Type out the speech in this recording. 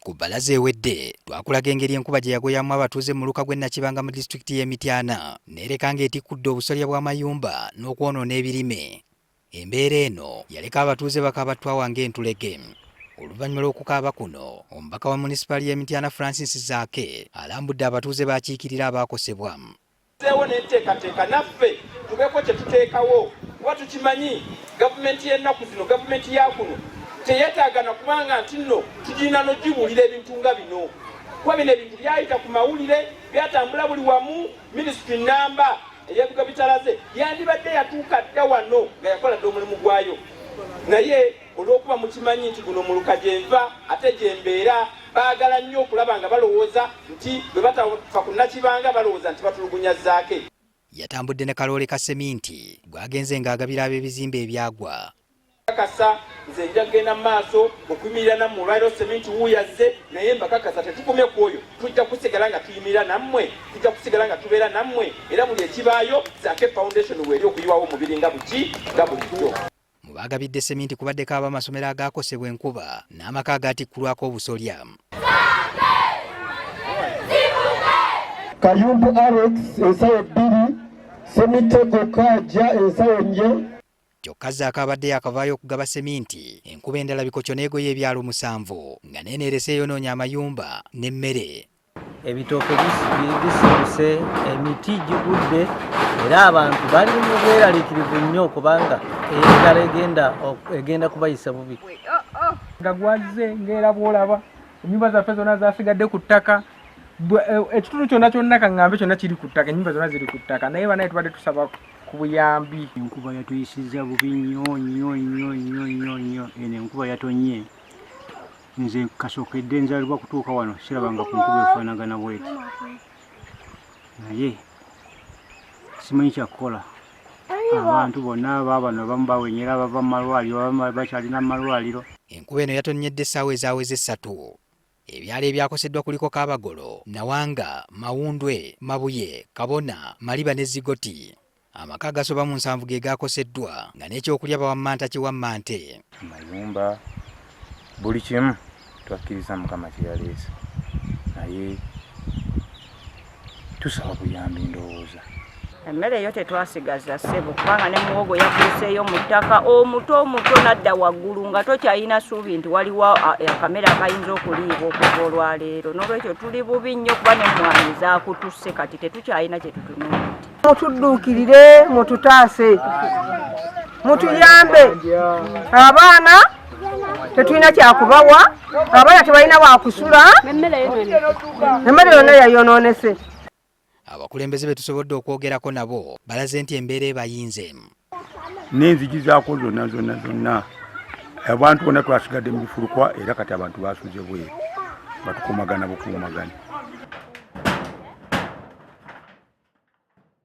Ku bbalaza ewedde twakulaga engeri enkuba gye yagoyamu abatuuze mu Luka gw'e Nakibanga mu disitulikiti y'e Mityana n'ereka ng'etikkudde obusolya bw'amayumba n'okwonoona ebirime. Embeera eno yaleka abatuuze bakaabattwawa ng'entulege. Oluvannyuma lw'okukaaba kuno, omubaka wa munisipaali y'e Mityana Francis Zaake alambudde abatuuze baakiikirira abaakosebwa. Seewo n'enteekateeka naffe tubeeko kye tuteekawo kuba tukimanyi gavumenti y'ennaku zino gavumenti ya kuno teyeetaagana kubanga nti nno tugirina n'ogibuulira ebintu nga bino kuba bino ebintu byayita ku mawulire byatambula buli wamu. Minisitule nnamba ey'ebigo bitalaze yandibadde yatuuka dda wano nga yakola dda omulimu gwayo, naye olw'okuba mukimanyi nti guno mu Luka gye nva ate gye mbeera baagala nnyo okulaba nga balowooza nti bwe batafa ku Nakibanga balowooza nti batulugunya Zaake. Yatambudde ne kaloole ka seminti gwagenze ng'agabira ab'ebizimbe ebyagwa. Kakasa nze nja kugenda mu maaso okuyimirira nammwe olwaliro seminti wuuyazze, naye mbakakasa tetukomye ku oyo, tujja kusigala nga tuyimirira nammwe, tujja kusigala nga tubeera nammwe, era buli ekibaayo Zaake Foundation weeri okuyiwawo omubiri nga bulijjo. Mu baagabidde seminti kubaddeko ab'amasomero agaakosebwa enkuba n'amaka agaatikkulwako obusolya. Kayumbu Alex ensawo 2, Semitego Kajja ensawo 4. Kyokka Zaake abadde yakavaayo okugaba seminti, enkuba endala bikokyo n'egoya ebyalo 7 nga neenerese eyonoonya amayumba n'emmere. Ebitooke bisibuse, emiti gigudde, era abantu bali mu bweraliikirivu nnyo kubanga endala egenda kubayisa bubi. Nga gwazze ng'era bw'olaba ennyumba zaffe zonna zasigadde ku ttaka, ekitundu kyonna kaŋŋambe kyonna kiri ku ttaka, ennyumba zonna ziri ku ttaka, naye banaye tubadde tusaba ku buyambi. Enkuba yatuyisizza bubi nnyo. Eno enkuba yatonye. Nze kasookedde nzaalibwa kutuuka wano sirabanga ku nkuba efaanagana bweti, naye simanyi kyakukola. Abantu bonna baabano abamu bawenyera bava mu malwaliro, abamu bakyalina mu malwaliro. Enkuba eno yatonnyeddde essaawa ezaaweze 3. Ebyalo ebyakoseddwa kuliko Kaabagolo, Nawanga, Mawundwe, Mabuye, Kabona, Maliba ne Zigoti. Amaka agasoba mu 7 ge gaakoseddwa nga n'ekyokulya bawammanta kiwammante. Mayumba buli kimu twakkiriza Mukama kye yaleese, naye tusaba buyambi ndowooza. Emmere eyo tetwasigaza ssebo kubanga ne muwogo yakuuseeyo mu ttaka omuto nadda waggulu nga tokyalina ssuubi nti waliwo akamere akayinza okuliibwa okuva olwaleero. N'olwekyo tuli bubi nnyo kuba n'emmwanyi zaakutusse kati tetukyalina kye tutunuulidde. Mutudduukirire, mututaase, mutuyambe. Abaana tetulina kyakubawa, abaana tebalina waakusula, emmere yonna yayonoonese. Abakulembeze be tusobodde okwogerako nabo balaze nti embeera ebayinze. N'enzigi zaako zonna abantu bonna twasigadde mu bifulukwa, era kati abantu basuze bweru batukumagana bukumagana.